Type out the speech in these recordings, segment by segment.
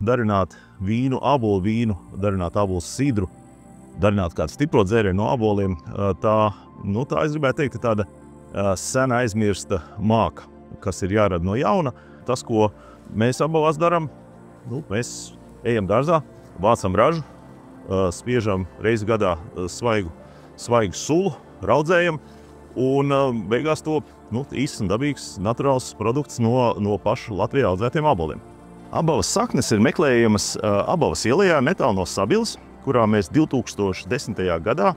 darināt vīnu, ābolu vīnu, darināt ābolu sidru, darināt kādu stipro dzērienu no āboliem. Tā, es gribētu teikt, ka tāda sena aizmirsta māka, kas ir jārada no jauna. Tas, ko mēs abolās darām, mēs ejam dārzā, vācam ražu, spiežam reizi gadā svaigu sulu, raudzējam, un beigās top īsts un dabīgs naturāls produkts no pašu Latvijā audzētiem aboliem. Abalas saknes ir meklējamas Abalas ielajā netālu no Sabilas, kurā mēs 2010. gadā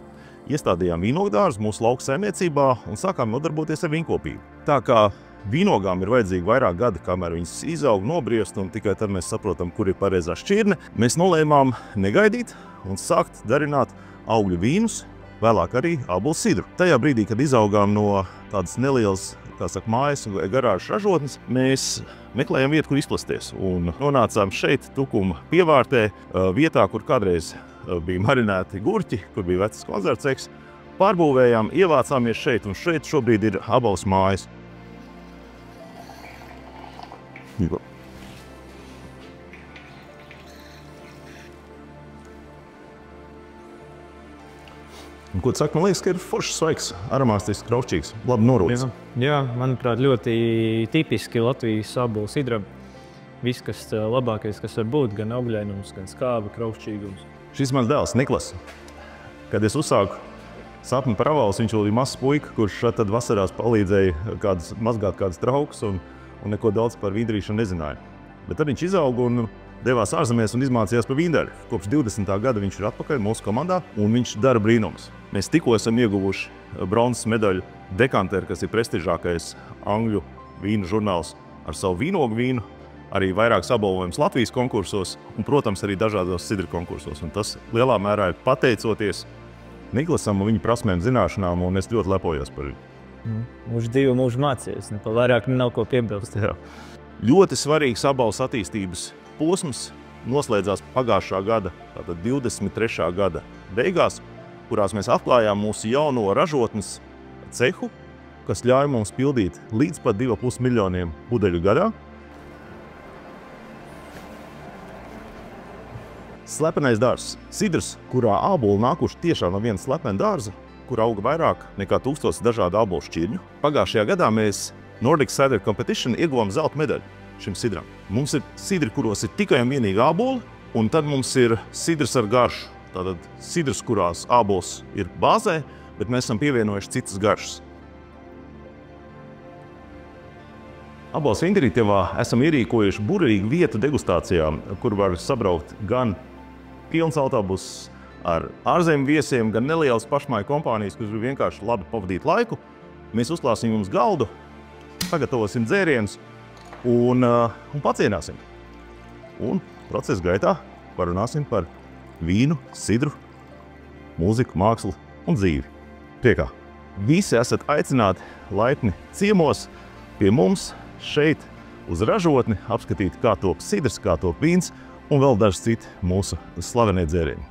iestādījām vīnogdārzu mūsu lauksaimniecībā un sākām nodarboties ar vīnkopību. Tā kā vīnogām ir vajadzīgi vairāk gadi, kamēr viņas izaug, nobriest, un tikai tad mēs saprotam, kur ir pareizā šķirne, mēs nolēmām negaidīt un sākt darināt augļu vīnus, vēlāk arī ābolu sidru. Tajā brīdī, kad izaugām no tādas nelielas, mājas un garāžas ražotnes, mēs meklējām vietu, kur izplasties. Un nonācām šeit, Tukuma pievārtē, vietā, kur kādreiz bija marinēti gurķi, kur bija vecas konzervceks. Pārbūvējām, ievācāmies šeit, un šeit šobrīd ir Abalas mājas. Un, ko tu saki? Man liekas, ka ir foršs, svaigs, aromātisks, kraušķīgs, labi norūts. Jā, manuprāt, ļoti tipiski Latvijas ābolu sidram. Viss, kas labākais, kas var būt, gan augļainums, gan skāba, kraušķīgums. Šis mans dēls, Niklas. Kad es uzsāku sapni par Avalas, viņš vēl bija mazs puika, kurš tad vasarās palīdzēja mazgāt kādas traukus un neko daudz par vīndrīšanu nezināja. Bet tad viņš izauga un devās ārzemēs un izmācījās par vīndari. Kopš 20. gada viņš ir atpakaļ mūsu komandā, un viņš dara brīnumus. Mēs tikko esam ieguvuši bronzas medaļu Dekanter, kas ir prestižākais angļu vīnu žurnāls ar savu vīnogu vīnu, arī vairākus apbalvojumus Latvijas konkursos un, protams, arī dažādos sidru konkursos. Un tas lielā mērā ir pateicoties Niklasam un viņa prasmēm, zināšanām, un es ļoti lepojos par viņu. Mūžu divu mūžu mācījies, pa vairāk nav ko piebilst. Jā. Ļoti svarīgs abalas attīstības posms noslēdzās pagājušā gada, tātad 23. gada beigās, kurās mēs atklājām mūsu jauno ražotnes cehu, kas ļauj mums pildīt līdz pat 2,5 miljoniem pudeļu gadā. Slepenais dārzs. Sidrs, kurā āboli nākuši tiešām no viena slepena dārza, kur auga vairāk nekā 1000 dažādu ābolu šķirņu. Pagājušajā gadā mēs Nordic Cider Competition ieguvām zelta medaļu šim sidram. Mums ir sidri, kuros ir tikai un vienīgi āboli, un tad mums ir sidrs ar garšu. Tātad sidrs, kurās ābols ir bāzē, bet mēs esam pievienojuši citas garšas. Abalas Vīndarītavā esam ierīkojuši burvīgu vietu degustācijām, kur var sabraukt gan pilns autobuss ar ārzemju viesiem, gan nelielas pašmāju kompānijas, kas grib vienkārši labi pavadīt laiku. Mēs uzklāsim jums galdu, sagatavosim dzērienus un pacienāsim. Un procesa gaitā parunāsim par vīnu, sidru, mūziku, mākslu un dzīvi. Pie kā? Visi esat aicināti laipni ciemos pie mums šeit uz ražotni, apskatīt, kā top sidrs, kā top vīns un vēl daži citi mūsu slavenie dzērieni.